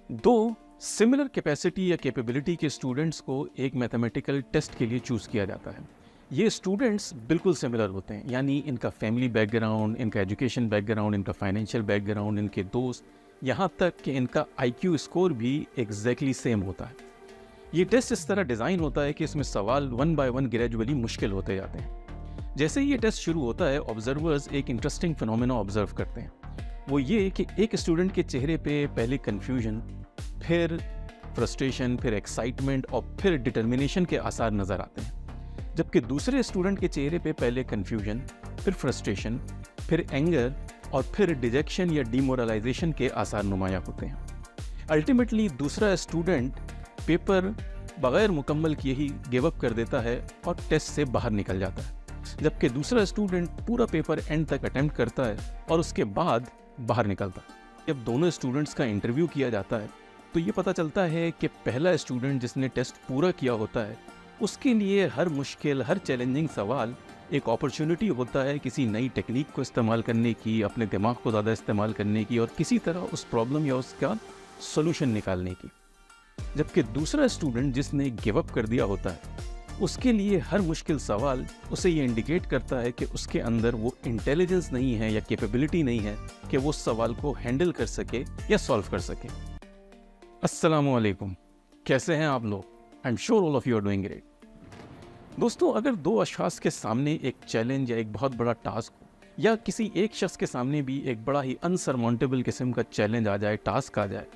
दो similar capacity या capability के स्टूडेंट्स को एक मैथमेटिकल टेस्ट के लिए चूज़ किया जाता है। ये स्टूडेंट्स बिल्कुल सिमिलर होते हैं, यानी इनका फैमिली बैकग्राउंड, इनका एजुकेशन बैकग्राउंड, इनका फाइनेंशियल बैकग्राउंड, इनके दोस्त, यहाँ तक कि इनका IQ स्कोर भी एग्जैक्टली सेम होता है। ये टेस्ट इस तरह डिज़ाइन होता है कि इसमें सवाल 1 बाय 1 ग्रेजुअली मुश्किल होते जाते हैं। जैसे ही ये टेस्ट शुरू होता है, ऑब्जर्वर्स एक इंटरेस्टिंग फिनोमेना ऑब्जर्व करते हैं। वो ये कि एक स्टूडेंट के चेहरे पे पहले कन्फ्यूजन, फिर फ्रस्ट्रेशन, फिर एक्साइटमेंट और फिर डिटर्मिनेशन के आसार नज़र आते हैं, जबकि दूसरे स्टूडेंट के चेहरे पे पहले कन्फ्यूजन, फिर फ्रस्ट्रेशन, फिर एंगर और फिर डिजेक्शन या डिमोरलाइजेशन के आसार नुमाया होते हैं। अल्टीमेटली दूसरा स्टूडेंट पेपर बगैर मुकम्मल किए ही गिव अप कर देता है और टेस्ट से बाहर निकल जाता है, जबकि दूसरा स्टूडेंट पूरा पेपर एंड तक अटेम्प्ट करता है और उसके बाद बाहर निकलता है। जब दोनों स्टूडेंट्स का इंटरव्यू किया जाता है तो ये पता चलता है कि पहला स्टूडेंट जिसने टेस्ट पूरा किया होता है, उसके लिए हर मुश्किल, हर चैलेंजिंग सवाल एक अपॉर्चुनिटी होता है किसी नई टेक्निक को इस्तेमाल करने की, अपने दिमाग को ज़्यादा इस्तेमाल करने की और किसी तरह उस प्रॉब्लम या उसका सोल्यूशन निकालने की। जबकि दूसरा स्टूडेंट जिसने गिव अप कर दिया होता है, उसके लिए हर मुश्किल सवाल उसे ये इंडिकेट करता है कि उसके अंदर वो इंटेलिजेंस नहीं है या कैपेबिलिटी नहीं है कि वो उस सवाल को हैंडल कर सके या सॉल्व कर सके। अस्सलामु अलैकुम, कैसे हैं आप लोग? I am sure all of you are doing great. दोस्तों, अगर दो अशखास के सामने एक चैलेंज या एक बहुत बड़ा टास्क हो, या किसी एक शख्स के सामने भी एक बड़ा ही अनसरमाउंटेबल किस्म का चैलेंज आ जाए, टास्क आ जाए,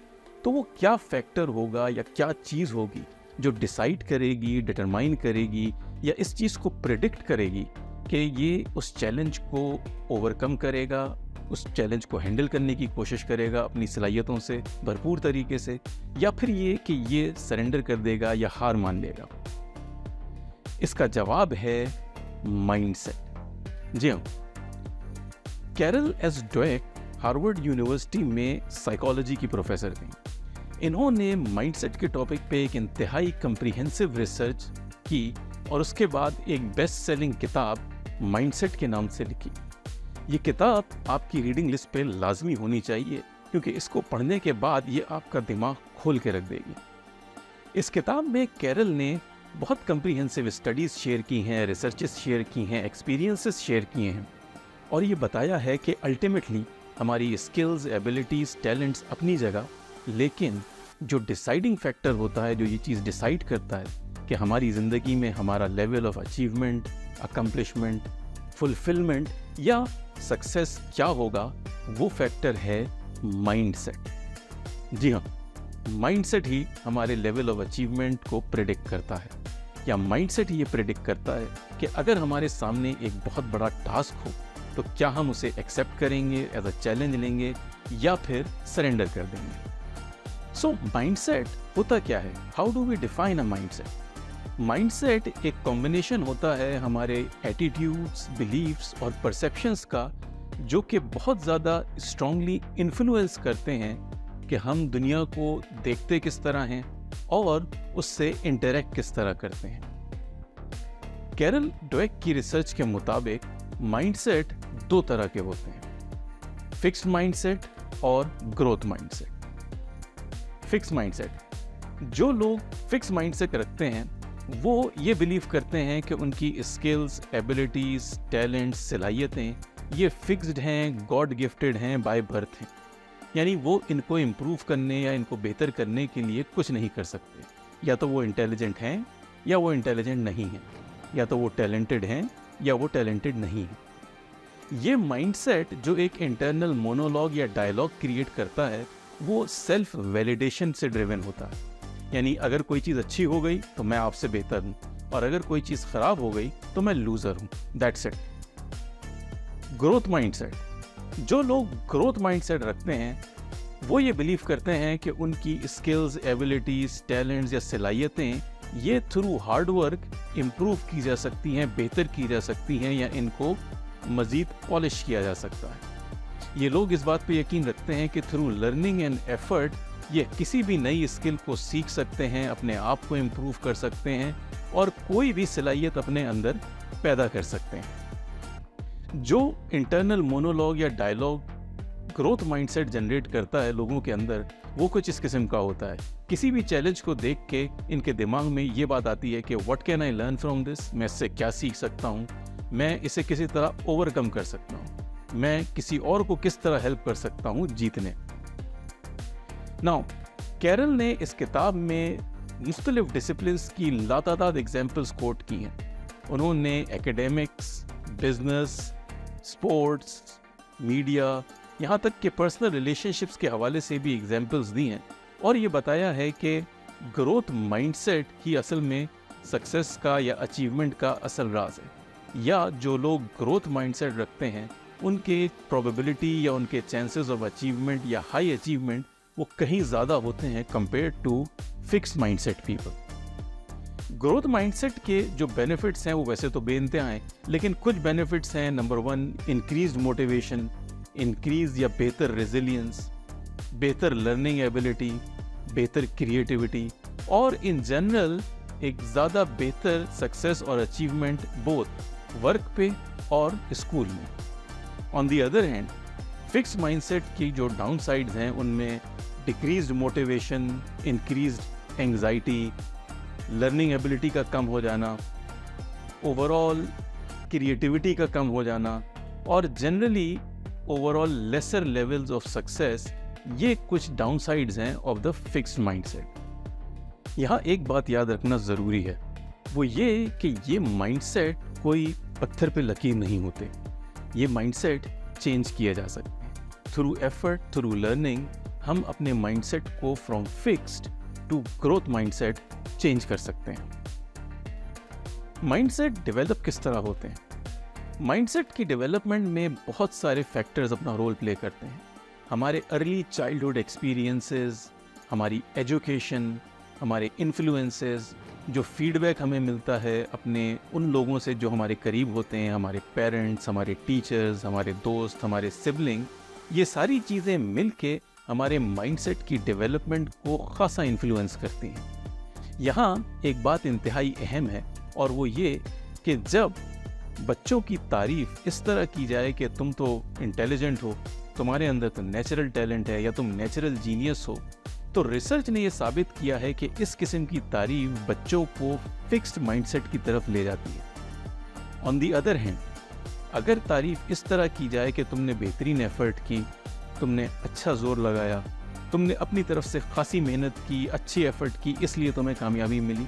तो वो क्या फैक्टर होगा या क्या चीज़ होगी जो डिसाइड करेगी, डिटरमाइन करेगी या इस चीज़ को प्रेडिक्ट करेगी कि ये उस चैलेंज को ओवरकम करेगा, उस चैलेंज को हैंडल करने की कोशिश करेगा अपनी सलाहियतों से भरपूर तरीके से, या फिर ये कि ये सरेंडर कर देगा या हार मान लेगा? इसका जवाब है माइंडसेट। जी हाँ, Carol S Dweck Harvard University में साइकोलॉजी की प्रोफेसर थी। इन्होंने माइंडसेट के टॉपिक पे एक इंतहाई कम्प्रिहेंसिव रिसर्च की और उसके बाद एक बेस्ट सेलिंग किताब माइंडसेट के नाम से लिखी। ये किताब आपकी रीडिंग लिस्ट पे लाजमी होनी चाहिए, क्योंकि इसको पढ़ने के बाद ये आपका दिमाग खोल के रख देगी। इस किताब में कैरल ने बहुत कम्प्रिहेंसिव स्टडीज़ शेयर की हैं, रिसर्चेस शेयर की हैं, एक्सपीरियंसेस शेयर किए हैं और ये बताया है कि अल्टीमेटली हमारी स्किल्स, एबिलिटीज़, टैलेंट्स अपनी जगह, लेकिन जो डिसाइडिंग फैक्टर होता है, जो ये चीज़ डिसाइड करता है कि हमारी ज़िंदगी में हमारा level of achievement, accomplishment, fulfilment या सक्सेस क्या होगा, वो फैक्टर है माइंडसेट। जी हाँ, माइंडसेट ही हमारे लेवल ऑफ अचीवमेंट को प्रेडिक्ट करता है, या माइंडसेट ही ये प्रेडिक्ट करता है कि अगर हमारे सामने एक बहुत बड़ा टास्क हो तो क्या हम उसे एक्सेप्ट करेंगे, एज अ चैलेंज लेंगे या फिर सरेंडर कर देंगे। सो माइंडसेट होता क्या है? How do we define a mindset? Mindset एक कॉम्बिनेशन होता है हमारे एटीट्यूड्स, बिलीव्स और परसेप्शंस का, जो कि बहुत ज़्यादा स्ट्रांगली इन्फ्लुएंस करते हैं कि हम दुनिया को देखते किस तरह हैं और उससे इंटरेक्ट किस तरह करते हैं। कैरल ड्वेक की रिसर्च के मुताबिक माइंडसेट दो तरह के होते हैं, फिक्स्ड माइंडसेट और ग्रोथ माइंडसेट। फिक्स्ड माइंडसेट, जो लोग फिक्स माइंडसेट रखते हैं वो ये बिलीव करते हैं कि उनकी स्किल्स, एबिलिटीज़, टैलेंट्स, सलाहियतें ये फिक्स्ड हैं, गॉड गिफ्टेड हैं, बाय बर्थ हैं, यानी वो इनको इम्प्रूव करने या इनको बेहतर करने के लिए कुछ नहीं कर सकते। या तो वो इंटेलिजेंट हैं या वो इंटेलिजेंट नहीं हैं, या तो वो टैलेंटेड हैं या वो टैलेंटेड नहीं हैं। ये माइंडसेट जो एक इंटरनल मोनोलॉग या डायलॉग क्रिएट करता है, वो सेल्फ वैलिडेशन से ड्रिवन होता है, यानी अगर कोई चीज़ अच्छी हो गई तो मैं आपसे बेहतर हूँ, और अगर कोई चीज़ ख़राब हो गई तो मैं लूज़र हूँ, दैट्स इट। ग्रोथ माइंडसेट, जो लोग ग्रोथ माइंडसेट रखते हैं वो ये बिलीव करते हैं कि उनकी स्किल्स, एबिलिटीज़, टैलेंट्स या सलाहियतें ये थ्रू हार्ड वर्क इम्प्रूव की जा सकती हैं, बेहतर की जा सकती हैं, या इनको मज़ीद पॉलिश किया जा सकता है। ये लोग इस बात पे यकीन रखते हैं कि थ्रू लर्निंग एंड एफर्ट ये किसी भी नई स्किल को सीख सकते हैं, अपने आप को इम्प्रूव कर सकते हैं और कोई भी सलाहियत अपने अंदर पैदा कर सकते हैं। जो इंटरनल मोनोलॉग या डायलॉग ग्रोथ माइंडसेट जनरेट करता है लोगों के अंदर, वो कुछ इस किस्म का होता है। किसी भी चैलेंज को देख के इनके दिमाग में ये बात आती है कि what can I learn from this, मैं इससे क्या सीख सकता हूँ, मैं इसे किसी तरह ओवरकम कर सकता हूँ, मैं किसी और को किस तरह हेल्प कर सकता हूँ जीतने। नाउ कैरल ने इस किताब में मुख्तलिफ डिसिप्लिन्स की लातादाद एग्जाम्पल्स कोट की हैं। उन्होंने एकेडमिक्स, बिजनेस, स्पोर्ट्स, मीडिया, यहाँ तक कि पर्सनल रिलेशनशिप्स के हवाले से भी एग्जाम्पल्स दी हैं और ये बताया है कि ग्रोथ माइंडसेट ही असल में सक्सेस का या अचीवमेंट का असल राज है, या जो लोग ग्रोथ माइंडसेट रखते हैं उनके प्रोबेबिलिटी या उनके चांसेस ऑफ अचीवमेंट या हाई अचीवमेंट वो कहीं ज़्यादा होते हैं compare to fixed mindset people. Growth mindset के जो बेनिफिट्स हैं वो वैसे तो बेइंतहा हैं, लेकिन कुछ बेनिफिट्स हैं। नंबर 1, इंक्रीज्ड मोटिवेशन, इंक्रीज या बेहतर रेजिलियंस, बेहतर लर्निंग एबिलिटी, बेहतर क्रिएटिविटी और इन जनरल एक ज़्यादा बेहतर सक्सेस और अचीवमेंट बोथ वर्क पे और स्कूल में। On the other hand, fixed mindset की जो डाउन साइड्स हैं उनमें decreased motivation, increased anxiety, learning ability का कम हो जाना, ओवरऑल क्रिएटिविटी का कम हो जाना और generally overall lesser levels of success, ये कुछ डाउन साइड्स हैं ऑफ द फिक्स्ड माइंडसेट। यहाँ एक बात याद रखना ज़रूरी है, वो ये कि ये माइंडसेट कोई पत्थर पे लकीर नहीं होते। ये माइंडसेट चेंज किया जा सकते हैं थ्रू एफर्ट, थ्रू लर्निंग। हम अपने माइंडसेट को from fixed to growth mindset change कर सकते हैं। माइंडसेट डेवलप किस तरह होते हैं? माइंडसेट की डेवलपमेंट में बहुत सारे फैक्टर्स अपना रोल प्ले करते हैं। हमारे अर्ली चाइल्डहुड एक्सपीरियंसेस, हमारी एजुकेशन, हमारे इन्फ्लुएंसेस, जो फीडबैक हमें मिलता है अपने उन लोगों से जो हमारे करीब होते हैं, हमारे पेरेंट्स, हमारे टीचर्स, हमारे दोस्त, हमारे सिबलिंग, ये सारी चीज़ें मिल के हमारे माइंडसेट की डेवलपमेंट को ख़ासा इन्फ्लुएंस करती हैं। यहाँ एक बात इंतहाई अहम है और वो ये कि जब बच्चों की तारीफ इस तरह की जाए कि तुम तो इंटेलिजेंट हो, तुम्हारे अंदर तो नेचुरल टैलेंट है या तुम नेचुरल जीनियस हो, तो रिसर्च ने यह साबित किया है कि इस किस्म की तारीफ बच्चों को फिक्स्ड माइंडसेट की तरफ ले जाती है। ऑन दी अदर हैंड, अगर तारीफ इस तरह की जाए कि तुमने बेहतरीन एफर्ट की, तुमने अच्छा जोर लगाया, तुमने अपनी तरफ से खासी मेहनत की, अच्छी एफर्ट की, इसलिए तुम्हें कामयाबी मिली,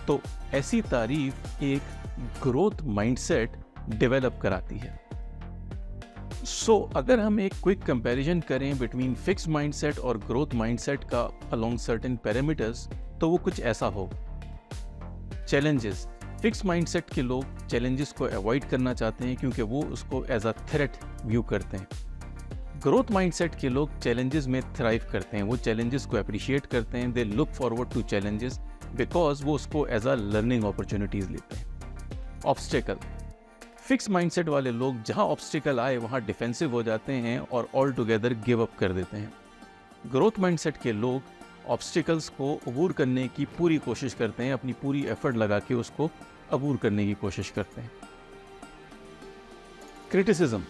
तो ऐसी तारीफ एक ग्रोथ माइंडसेट डेवलप कराती है। सो अगर हम एक क्विक कंपैरिजन करें बिटवीन फिक्स्ड माइंडसेट और ग्रोथ माइंडसेट का अलोंग सर्टेन पैरामीटर्स, तो वो कुछ ऐसा हो। चैलेंजेस, फिक्स्ड माइंडसेट के लोग चैलेंजेस को अवॉइड करना चाहते हैं क्योंकि वो उसको एज अ थ्रेट व्यू करते हैं। ग्रोथ माइंडसेट के लोग चैलेंजेस में थ्राइव करते हैं, वो चैलेंजेस को अप्रिशिएट करते हैं, they look forward to challenges because वो उसको एज अ लर्निंग अपॉर्चुनिटीज लेते हैं। ऑब्स्टेकल, फिक्स माइंडसेट वाले लोग जहां ऑब्स्टिकल आए वहां डिफेंसिव हो जाते हैं और ऑल टुगेदर गिव अप कर देते हैं। ग्रोथ माइंडसेट के लोग ऑब्स्टिकल्स को अबूर करने की पूरी कोशिश करते हैं, अपनी पूरी एफर्ट लगा के उसको अबूर करने की कोशिश करते हैं। क्रिटिसिज्म,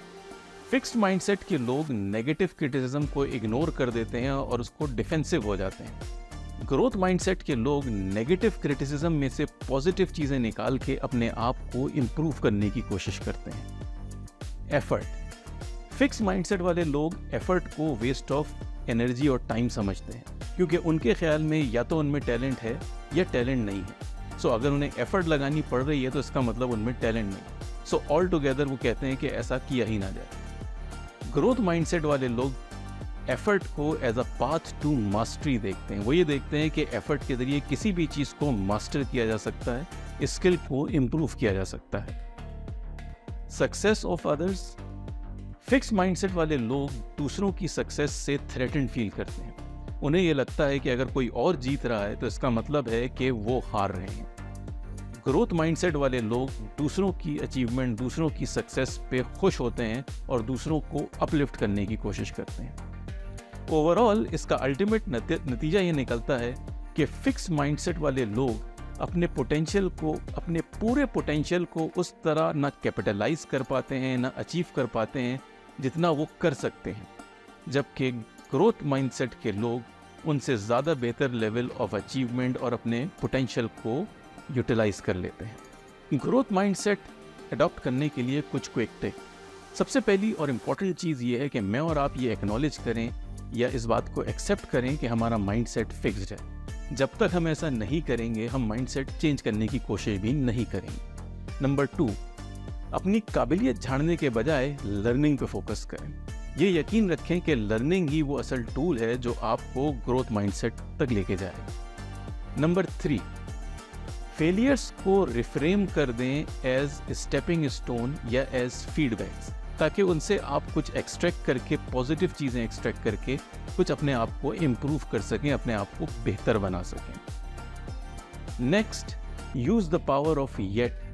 फिक्स्ड माइंडसेट के लोग नेगेटिव क्रिटिसिज्म को इग्नोर कर देते हैं और उसको डिफेंसिव हो जाते हैं। ग्रोथ माइंडसेट के लोग नेगेटिव क्रिटिसिज्म में से पॉजिटिव चीज़ें निकाल के अपने आप को इम्प्रूव करने की कोशिश करते हैं। एफर्ट, फिक्स माइंडसेट वाले लोग एफर्ट को वेस्ट ऑफ एनर्जी और टाइम समझते हैं क्योंकि उनके ख्याल में या तो उनमें टैलेंट है या टैलेंट नहीं है। सो अगर उन्हें एफर्ट लगानी पड़ रही है तो इसका मतलब उनमें टैलेंट नहीं। सो ऑल टुगेदर वो कहते हैं कि ऐसा किया ही ना जाए। ग्रोथ माइंडसेट वाले लोग एफर्ट को as a path to mastery देखते हैं। वो ये देखते हैं कि एफर्ट के जरिए किसी भी चीज़ को मास्टर किया जा सकता है, स्किल को इम्प्रूव किया जा सकता है। Success of others, fix mindset वाले लोग दूसरों की सक्सेस से थ्रेटन्ड फील करते हैं। उन्हें ये लगता है कि अगर कोई और जीत रहा है तो इसका मतलब है कि वो हार रहे हैं। ग्रोथ माइंडसेट वाले लोग दूसरों की अचीवमेंट, दूसरों की सक्सेस पे खुश होते हैं और दूसरों को अपलिफ्ट करने की कोशिश करते हैं। ओवरऑल इसका अल्टीमेट नतीजा ये निकलता है कि फिक्स माइंडसेट वाले लोग अपने पोटेंशियल को, अपने पूरे पोटेंशियल को उस तरह ना कैपिटलाइज कर पाते हैं, ना अचीव कर पाते हैं जितना वो कर सकते हैं। जबकि ग्रोथ माइंडसेट के लोग उनसे ज़्यादा बेहतर लेवल ऑफ अचीवमेंट और अपने पोटेंशियल को यूटिलाइज कर लेते हैं। ग्रोथ माइंडसेट अडॉप्ट करने के लिए कुछ क्विक टिप। सबसे पहली और इम्पॉर्टेंट चीज़ ये है कि मैं और आप ये एक्नॉलेज करें या इस बात को एक्सेप्ट करें कि हमारा माइंडसेट फिक्स्ड है। जब तक हम ऐसा नहीं करेंगे हम माइंडसेट चेंज करने की कोशिश भी नहीं करेंगे। नंबर 2, अपनी काबिलियत झाड़ने के बजाय लर्निंग पे फोकस करें। ये यकीन रखें कि लर्निंग ही वो असल टूल है जो आपको ग्रोथ माइंडसेट तक लेके जाए। नंबर 3, फेलियर्स को रिफ्रेम कर दें एज स्टेपिंग स्टोन या एज फीडबैक्स, ताकि उनसे आप कुछ एक्सट्रैक्ट करके, पॉजिटिव चीज़ें एक्सट्रैक्ट करके कुछ अपने आप को इम्प्रूव कर सकें, अपने आप को बेहतर बना सकें। Next, use the power of yet.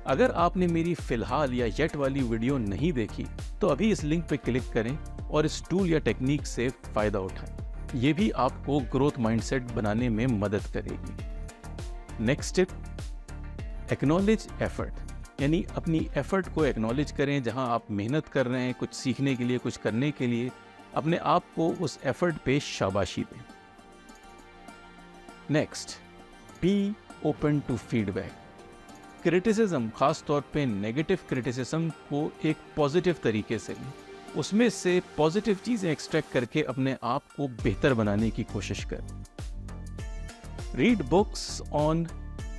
अगर आपने मेरी फ़िलहाल या येट वाली वीडियो नहीं देखी तो अभी इस लिंक पे क्लिक करें और इस टूल या टेक्निक से फ़ायदा उठाएं। ये भी आपको ग्रोथ माइंडसेट बनाने में मदद करेगी। नेक्स्ट टिप, एक्नॉलेज एफर्ट, यानी अपनी एफर्ट को एक्नॉलेज करें। जहां आप मेहनत कर रहे हैं कुछ सीखने के लिए, कुछ करने के लिए, अपने आप को उस एफर्ट पे शाबाशी दें। Next, be open to feedback. Criticism, खास तौर पे नेगेटिव क्रिटिसिज्म को एक पॉजिटिव तरीके से लें, उसमें से पॉजिटिव चीज़ें एक्सट्रैक्ट करके अपने आप को बेहतर बनाने की कोशिश करें। Read books on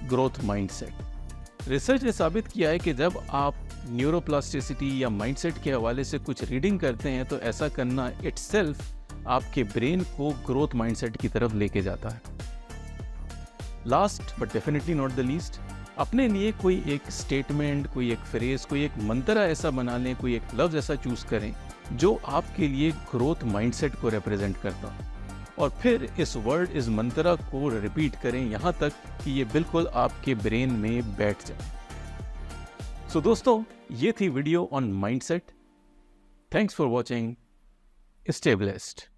growth mindset. Research ने साबित किया है कि जब आप न्यूरोप्लास्टिसिटी या माइंडसेट के हवाले से कुछ रीडिंग करते हैं तो ऐसा करना इटसेल्फ आपके ब्रेन को ग्रोथ माइंडसेट की तरफ लेके जाता है। Last but definitely not the least, अपने लिए कोई एक स्टेटमेंट, कोई एक फ्रेज, कोई एक मंत्र ऐसा बना लें, कोई एक लफ्ज़ ऐसा चूज़ करें जो आपके लिए ग्रोथ माइंडसेट को रिप्रेजेंट करता हो, और फिर इस वर्ड, इस मंत्रा को रिपीट करें यहाँ तक कि ये बिल्कुल आपके ब्रेन में बैठ जाए। सो दोस्तों, ये थी video on mindset. Thanks for watching. Stay blessed.